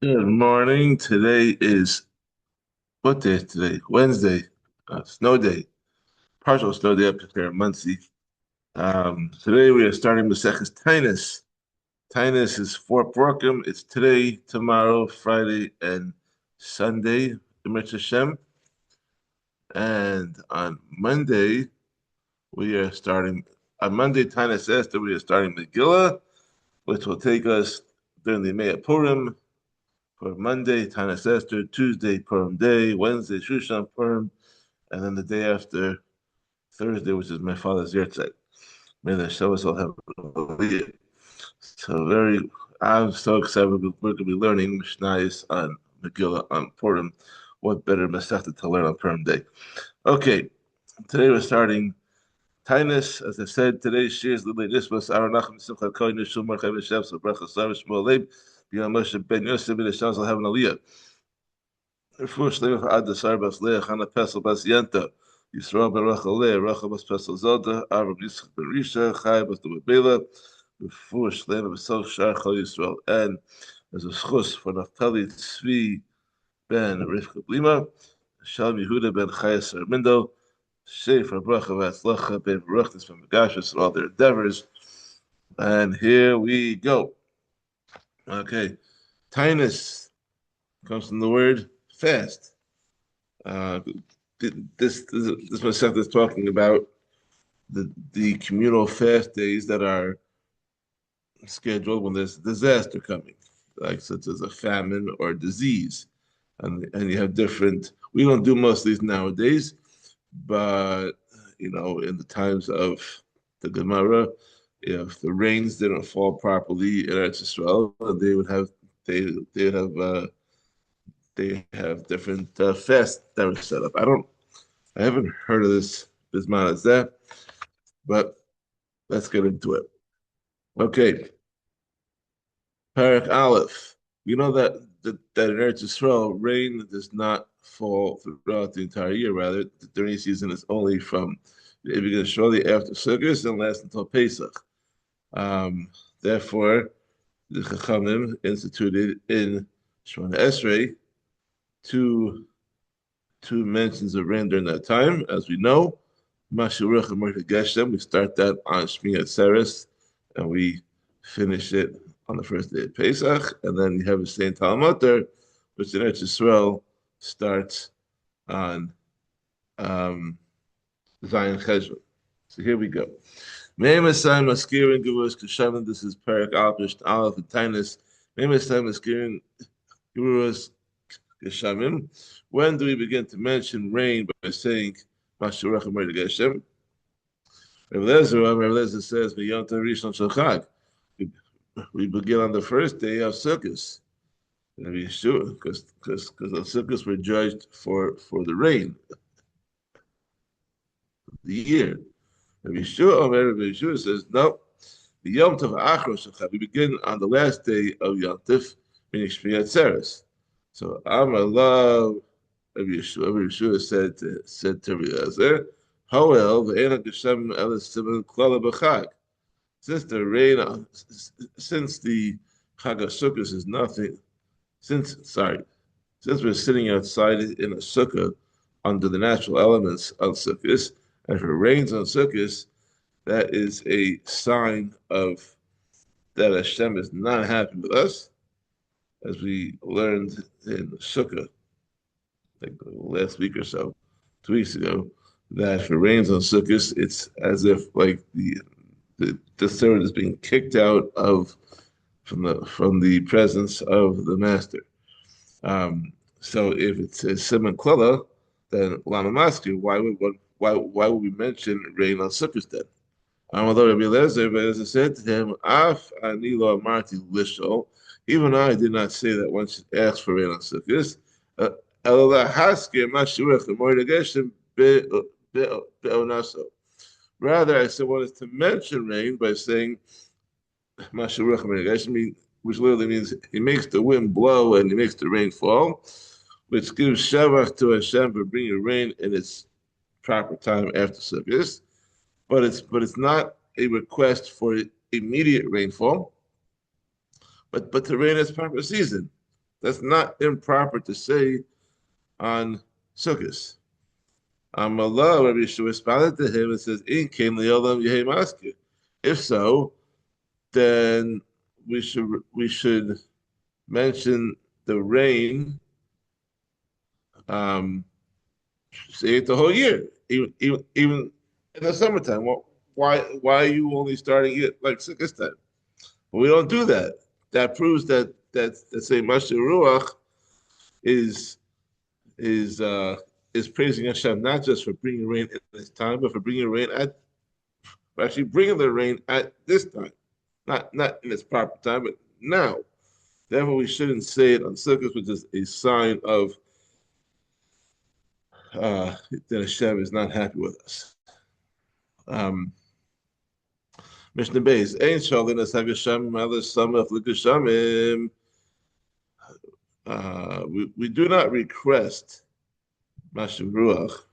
Good morning. Today is what day is today? Wednesday. Snow day. Partial snow day up here in Muncie. Today we are starting Maseches Taanis. Taanis is for Brokem. It's today, tomorrow, Friday, and Sunday, Emir Hashem. And on Monday, we are starting, on Monday, Taanis Esther, we are starting Megillah, which will take us during the Yemei Purim. For Monday, Taanis Esther, Tuesday, Purim Day, Wednesday, Shushan Purim, and then the day after, Thursday, which is my father's yahrzeit. May the show us all have a year. So I'm so excited. We're going to be learning Mishnayos on Megillah on Purim. What better Masechta to learn on Purim Day? Okay, today we're starting Taanis. As I said, today's shiur is Lilei Nishmas Aronachim Simcha Kohen Yishum Marchay V'Shem So Bracha Sarah Shmuel Leib B'Yom Moshe Ben Yosef B'Nei Shaz will have an aliyah. Refuah Shleima for Ad Dasar Bas Leah Chana Pesel Bas Yenta Yisrael Ben Rachel Leah Rachel Bas Pesel Zelda Avram Yitzchak Ben Risha Chai Bas Bela Refuah Shleima B'Sel Shar Chol Yisrael, and as a schus for Naftali Tzvi Ben Rivka Blima Shalom Yehuda Ben Chayas Armindo Shefer Bracha V'Atzlacha Ben Baruchnis from Megashus and all their endeavors. And here we go. Okay, Taanis comes from the word fast. Uh, this Masechta is talking about the communal fast days that are scheduled when there's a disaster coming, like such as a famine or disease, and you have different. We don't do most of these nowadays, but in the times of the Gemara, if the rains didn't fall properly in Eretz Yisrael, they would have they have different fasts that were set up. I haven't heard of this Bisman as that, but let's get into it. Okay, Perek Aleph. We know that in Eretz Yisrael, rain does not fall throughout the entire year. Rather, the rainy season is only from it begins shortly after Sukkot and lasts until Pesach. Therefore, the Chachamim instituted in Shemona Esrei two mentions of rain during that time. As we know, Mashiach and Geshem, we start that on Shmini Atzeres, and we finish it on the first day of Pesach. And then you have the same Talmud, which in Eretz Yisrael starts on Zion Cheshvan. So here we go. Me'emasai maskirin gurus kashaman. This is Perek Alpish Aleph and Taanis. Me'emasai maskirin gurus kashamim. When do we begin to mention rain by saying Mashiach and Geshem? Rabbi Lezer says V'yonta Rishon Shel Chag. We begin on the first day of Sukkot. Because the Sukkot were judged for the rain, the year. Rabbi Yeshua says, no, the Yom Tov Achros Shel Chag. We begin on the last day of Yom Tov, meaning Shmini Atzeres. So Amar Lav, Rabbi Yeshua said to Rabbi Lezer, Hoel ve'ena geshem elas siman klala b'chag. Since the rain, since the Chag HaSukkos is nothing, since we're sitting outside in a sukkah under the natural elements of Sukkot, and if it rains on Sukkot, that is a sign of that Hashem is not happy with us, as we learned in Sukkah, like last week or so, 2 weeks ago, that if it rains on Sukkot, it's as if like the servant is being kicked out of from the presence of the master. So if it says Simon Klala, then Lama Masker, why would we mention rain on Sukkot then? Although Rabbi Lezer, but as I said to him, Af Anilo Amarti Lishol, even I did not say that one should ask for rain on Sukkot. Rather, I said one is to mention rain by saying which literally means he makes the wind blow and he makes the rain fall, which gives Shavach to Hashem for bringing rain in its proper time after Sukkot. But it's not a request for immediate rainfall, but to rain its proper season. That's not improper to say on Sukkot. Allah, Rabbi Yeshua responded to him and says, "In came leolam yehi maskir." If so, then we should mention the rain, um, say it the whole year, even in the summertime. Well, why are you only starting it like Sukkot time? Well, we don't do that. That proves that say Mashir Ruach is is uh is praising Hashem not just for bringing rain at this time, but for actually bringing the rain at this time, not in its proper time, but now. Therefore, we shouldn't say it on Sukkot, which is a sign of that Hashem is not happy with us. Mishnah Beis, Ein Shalin as Hagashamim Alas Samach L'Gashamim. We do not request Mashim Ruach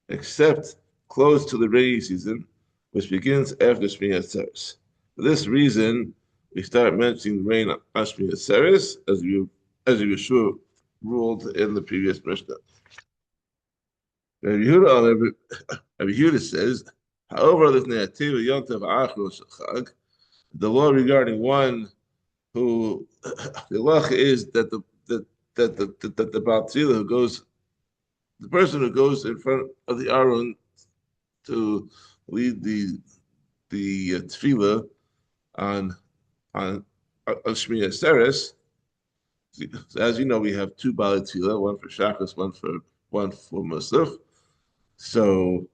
except close to the rainy season, which begins after Shmini Atzeres. For this reason, we start mentioning rain on Shmini Atzeres, as Yeshua ruled in the previous Mishnah. Rabbi Yehuda says, however, the law regarding one who the law is that the Baal Tefillah who goes, the person who goes in front of the Aron to lead the tefillah on Shmini Atzeres. As you know, we have two Baal Tefillah, one for Shachas, one for Musaf. So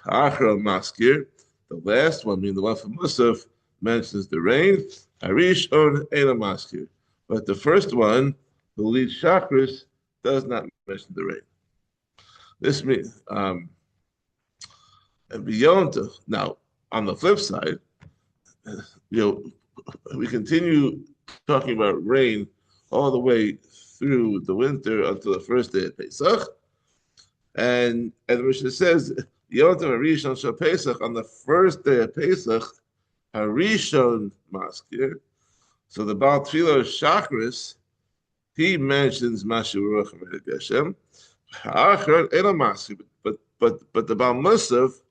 Achra Maskir, the last one, meaning the one for Musaf, mentions the rain. Harish on Ela Maskir. But the first one, who leads Shachris, does not mention the rain. This means and beyond. Now, on the flip side, we continue talking about rain all the way through the winter until the first day of Pesach. And the Mishnah says, Yontav Harishon Shal Pesach, on the first day of Pesach, Harishon Maskir. So the Baal Tefillah Shachris, he mentions Mashir Ruach and Geshem. But the Baal Musaf,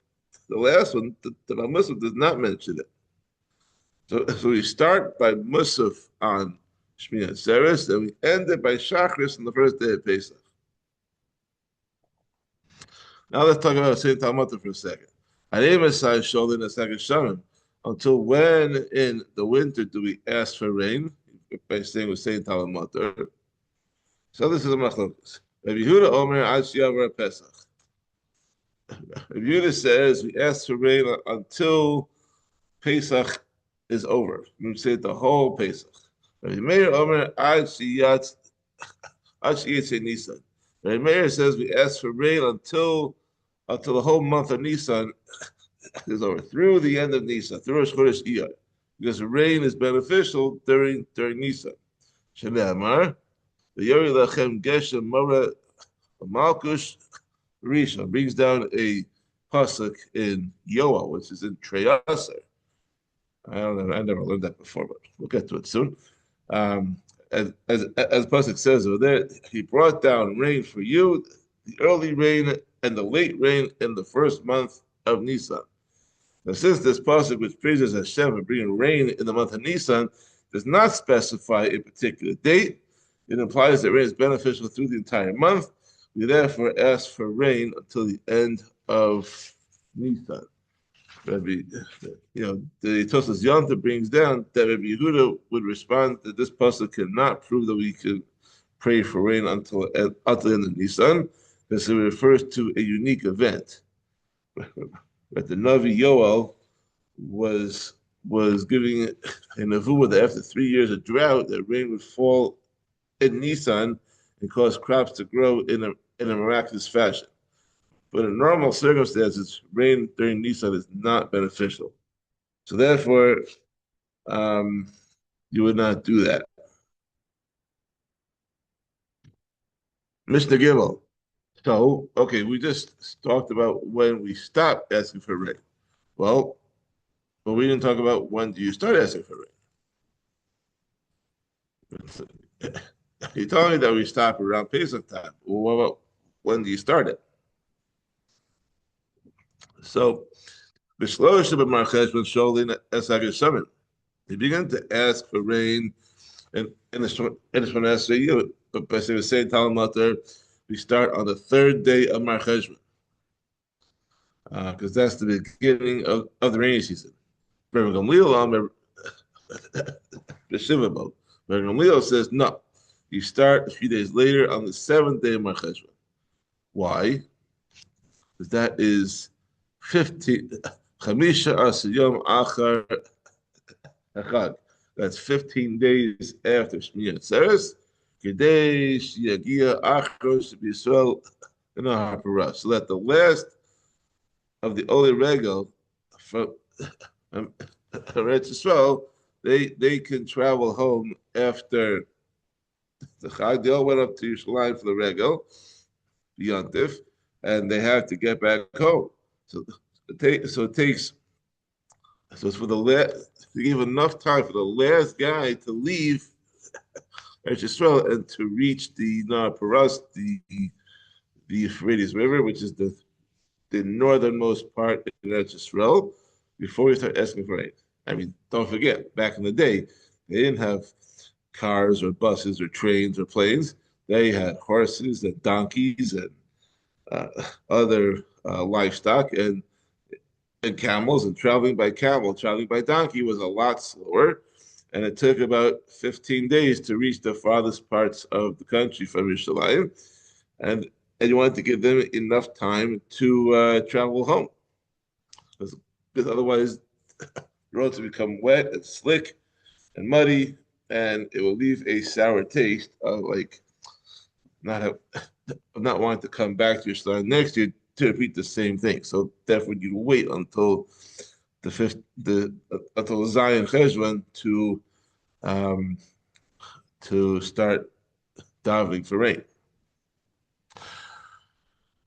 the last one, the Baal Musaf does not mention it. So we start by Musaf on Shmini Atzeres, and we end it by Shachris on the first day of Pesach. Now let's talk about Saint Talmud for a second. Until when in the winter do we ask for rain? By saying with Saint Talmud. So this is a machlokas. Rabbi Yehuda Omer Ad Shiur Pesach. Rabbi Yehuda says we ask for rain until Pesach is over. We say the whole Pesach. Rabbi Meir Omer Ad Shiyatz Nisan. Rabbi Meir says we ask for rain until the whole month of Nisan is over, through the end of Nisan, through Rosh Chodesh Iyar, because rain is beneficial during Nisan. Shneimar, the Yori Lachem Geshem Mora Malkush Rishon brings down a pasuk in Yoel, which is in Treyaser. I never learned that before, but we'll get to it soon. As pasuk says over there, he brought down rain for you, the early rain and the late rain in the first month of Nisan. Now, since this pasuk, which praises Hashem for bringing rain in the month of Nisan, does not specify a particular date, it implies that rain is beneficial through the entire month. We therefore ask for rain until the end of Nisan. The Tosas Yonta brings down that Rabbi Yehuda would respond that this pasuk cannot prove that we can pray for rain until the end of Nisan, because it refers to a unique event. But the Navi Yoel was giving a nevuah that after 3 years of drought, that rain would fall in Nisan and cause crops to grow in a miraculous fashion. But in normal circumstances, rain during Nisan is not beneficial. So therefore, you would not do that. Mishnah Gimel. So, okay, we just talked about when we stop asking for rain. Well, but we didn't talk about when do you start asking for rain. He told me that we stop around Pesach time. Well, when do you start it? So, Bishlosh b'marchesh when sholin esag summon. He began to ask for rain in the Shmoneh year, but they were saying Talmud Mater, we start on the third day of Mar Cheshvan, because that's the beginning of the rainy season. Rabbi Gamliel the Shiva boat. Rabbi Gamliel says no. You start a few days later on the seventh day of Mar Cheshvan. Why? Because that is 15 Chamisha Asiyom Achar Echad. That's 15 days after Shmini Atzeres. Kedei Shiagia Achros B'Yisrael Ha'Parah. So that the last of the Oli Regel from Eretz Yisrael, they can travel home after the Chag. They all went up to Yerushalayim for the Regel, the Yontif, and they have to get back home. So it takes. So it's for the last, to give enough time for the last guy to leave Eretz Yisrael and to reach the Paras, the Euphrates River, which is the northernmost part in Eretz Yisrael, before you start asking for aid. I mean, don't forget, back in the day, they didn't have cars or buses or trains or planes. They had horses and donkeys and other livestock and camels, and traveling by camel, traveling by donkey was a lot slower. And it took about 15 days to reach the farthest parts of the country from Yerushalayim. And you wanted to give them enough time to travel home. Because otherwise, the roads will become wet and slick and muddy, and it will leave a sour taste of not wanting to come back to Yerushalayim next year to repeat the same thing. So therefore, you wait until until Zion Cheshvan to start davening for rain.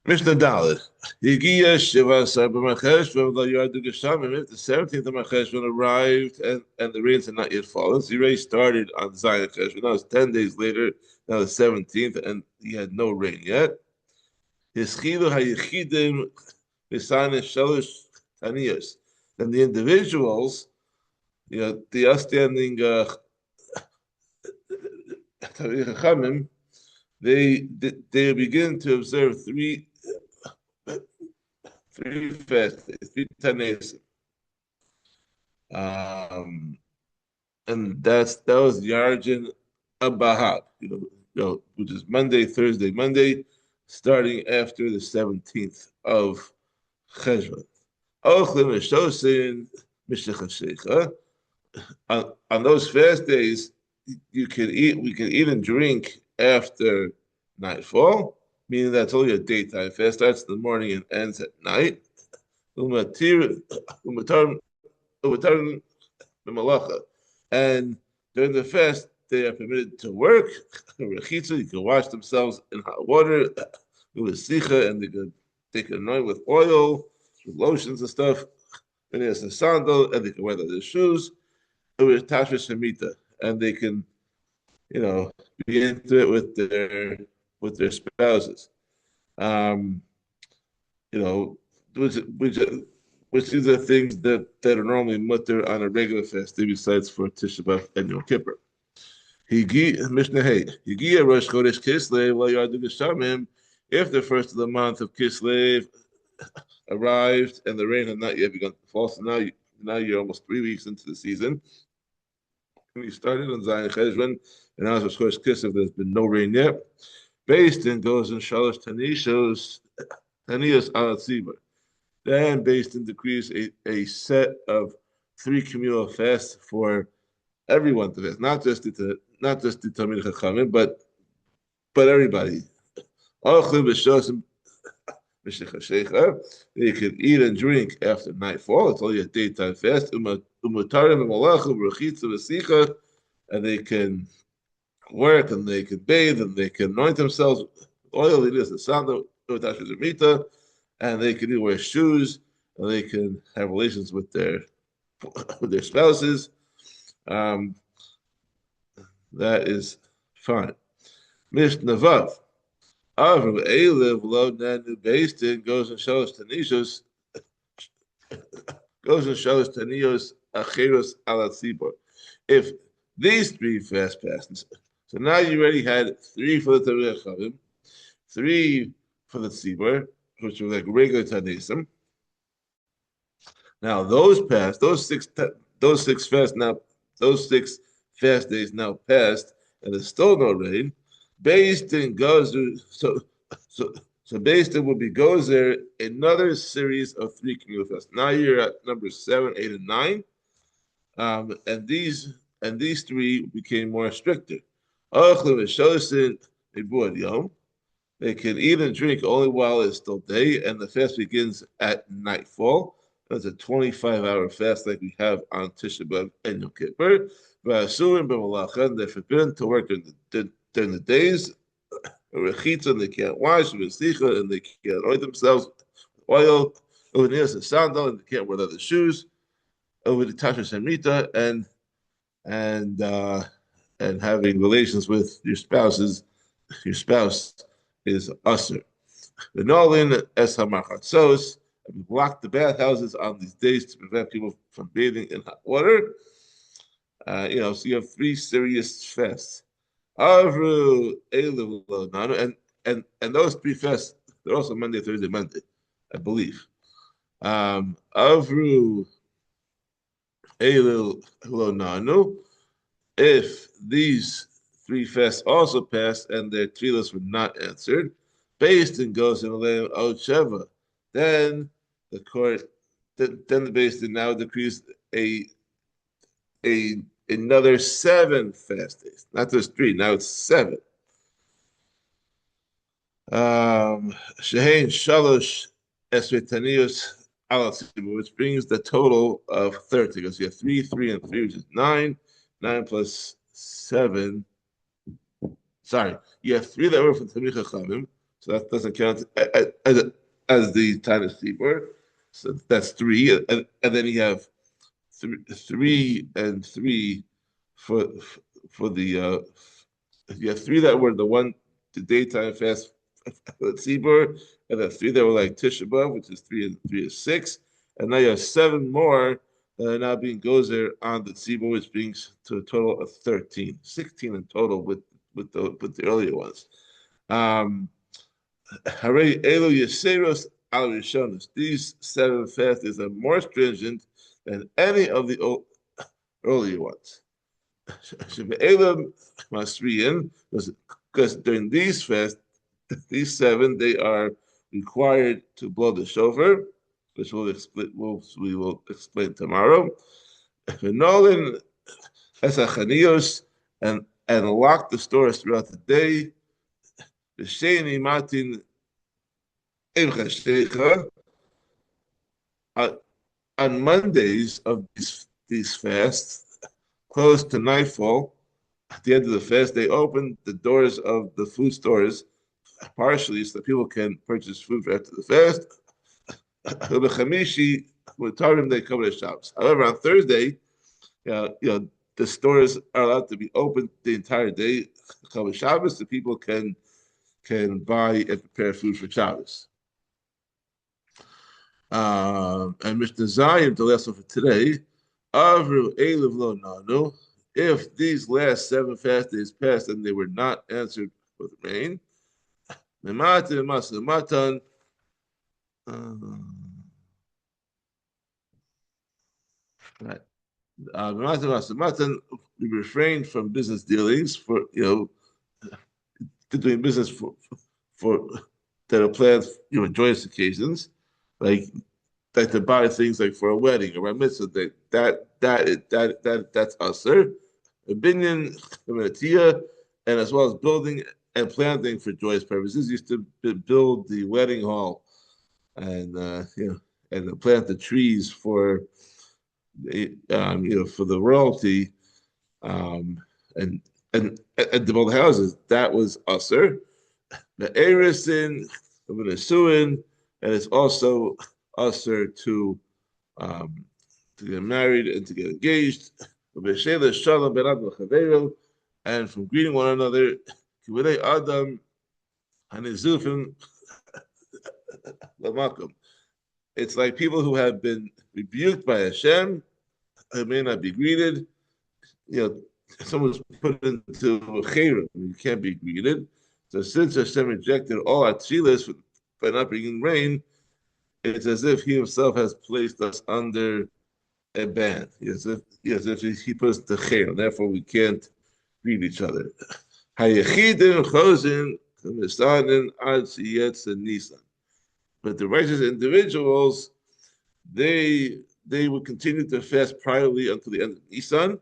Mishnah Dalet. Higia Shiva Sabah Cheshvan Lo Yardu Geshamim. If the 17th of Cheshvan arrived and the rains had not yet fallen, so he already started on Zion Cheshvan. Now it's 10 days later. Now the 17th, and he had no rain yet. Hischilu hayichidim v'sanis shalosh Taanis. Then the individuals, the outstanding Chachamim, they begin to observe three fast days, 3 Taanis. And that was Yarjin Abahab, which is Monday, Thursday, Monday, starting after the 17th of Cheshvan. On those fast days, we can eat and drink after nightfall, meaning that's only a daytime fast, starts in the morning and ends at night. And during the fast, they are permitted to work. You can wash themselves in hot water with sicha, and they can anoint with oil, with lotions and stuff. And there's a sandal, and they can wear their shoes. With tashmish hamita, and they can, be into it with their spouses. Which these are things that are normally mutter on a regular fast day, besides for Tisha B'Av and Yom Kippur. Mishnah Hey, Rosh Chodesh Kislev Lo Yardu Geshamim. If the first of the month of Kislev arrived and the rain had not yet begun to fall, so now you're almost 3 weeks into the season. We started on Zion Cheshvan, and now it's Rosh Kislev. There's been no rain yet. Based in goes in Shalosh Tanishos Tanias al Tzibur. Then based in decrees a set of 3 communal fasts for everyone to fast, not just the Talmid Chachamim, but everybody. They can eat and drink after nightfall. It's only a daytime fast. And they can work, and they can bathe, and they can anoint themselves with oil. It is the sandal, and they can wear shoes, and they can have relations with their spouses. That is fine. Mishnah Avram Elev Lo Nanu Beistin goes and shows Tanios Acheros Alatzibor. If these three fast passes, so now you already had three for the Tamil Chavim, three for the Tzibor, which were like regular Tanisim. Now those six fast now, those 6 fast days now passed, and there's still no rain. Based in Gazu, so so based it will be goes there another series of 3 communal fasts. Now you're at number 7, 8, and 9, and these three became more stricter. They can eat and drink only while it's still day, and the fast begins at nightfall. That's a 25-hour fast like we have on Tisha B'Av and Yom Kippur. And they're forbidden to work during the days. And they can't wash, and they can't oil themselves with oil. Over the a sandal, and they can't wear leather shoes. Over the Tasha Samrita, and having relations with your spouse is usher. The Nolin es hamachatsos, we block the bathhouses on these days to prevent people from bathing in hot water. So you have 3 serious fasts. Avru Elu and those 3 fasts, they're also Monday, Thursday, Monday, I believe. Avru Elu Nanu. If these 3 fasts also passed and their tefillos were not answered, based in goes in Aleim Od Sheva, then the Beis Din now decrees another 7 fast days, not just 3. Now it's 7. Shehein Shalosh Esvetanius Alatzibur, which brings the total of 30. Because you have 3, 3, and 3, which is 9. 9 plus 7. Sorry, you have 3 that were from Tamil Chachamim, so that doesn't count as the Taanis Tzibur. So that's 3, and then you have 3 and 3 for the you have 3 that were the daytime fast for the Tzibur, and then 3 that were like Tisha B'Av, which is 3 and 3 is 6, and now you have 7 more that are now being gozer on the Tzibur, which brings to a total of 13, 16 in total with the earlier ones. Hare Elu Yeseros Al Rishonos. These 7 fasts are more stringent than any of the earlier ones. Because during these fasts, these 7, they are required to blow the shofar, which we will explain tomorrow. And lock the stores throughout the day. On Mondays of these fasts, close to nightfall, at the end of the fast, they open the doors of the food stores partially so that people can purchase food after the fast. They cover their shops. However, on Thursday, the stores are allowed to be open the entire day. Cover Shabbos, so people can buy and prepare food for Shabbos. And Mishnah Zayim, the lesson for today, Avru Elev Lo Nanu. If these last 7 fast days passed and they were not answered with rain, Matan. Right. We refrained from business dealings for doing business for that are planned joyous occasions, like to buy things like for a wedding or a mitzvah. That's usher. A binyan, and as well as building and planting for joyous purposes. Used to build the wedding hall and and plant the trees for for the royalty, and to build houses. That was usher. The erisin, the nesuin, and it's also usher to get married and to get engaged. And from greeting one another Kivudei Adam Hanizufim Lamakum. It's like people who have been rebuked by Hashem, who may not be greeted. You know, someone's put into a chayrim, you can't be greeted. So since Hashem rejected all our tefillas by not bringing rain, it's as if He Himself has placed us under a ban. As if He put us to chayrim. Therefore, we can't greet each other. Hayechidim chozin k'misanin ad sheyetz Nisan. But the righteous individuals, they would continue to fast priorly until the end of Nisan,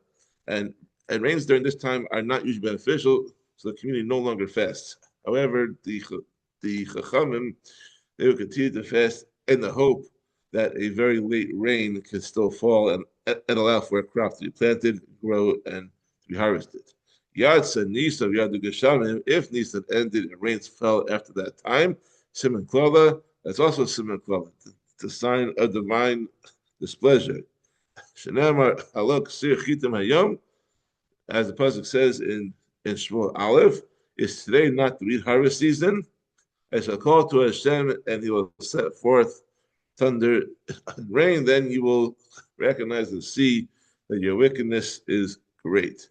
and rains during this time are not usually beneficial, so the community no longer fasts. However, the Chachamim, they will continue to fast in the hope that a very late rain can still fall and allow for a crop to be planted, grow, and to be harvested. Yatsa Nisa Yadu Geshamim, if Nisan ended and rains fell after that time, Siman Klola, that's also Siman Klola, the sign of divine displeasure. Shenamar Alok Sir Chitim Hayom, as the pasuk says in Shmuel Aleph, is today not the wheat harvest season. I shall call to Hashem, and He will set forth thunder and rain. Then you will recognize and see that your wickedness is great.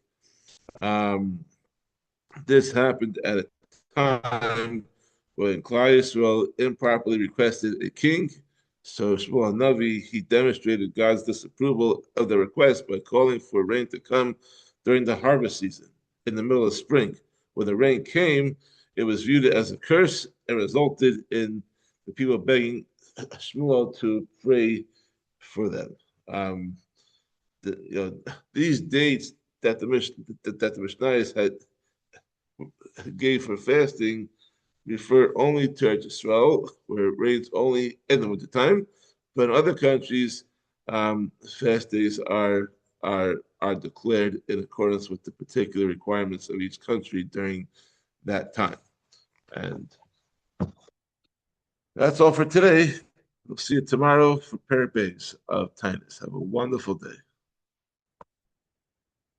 This happened at a time when Klal Yisrael improperly requested a king. So Shmuel Navi, he demonstrated God's disapproval of the request by calling for rain to come during the harvest season, in the middle of spring. When the rain came, it was viewed as a curse and resulted in the people begging Shmuel to pray for them. These dates that the Mishnayos had gave for fasting refer only to Eretz Yisrael, where it rains only in the wintertime. But in other countries, fast days are declared in accordance with the particular requirements of each country during that time. And that's all for today. We'll see you tomorrow for Perek of Taanis. Have a wonderful day.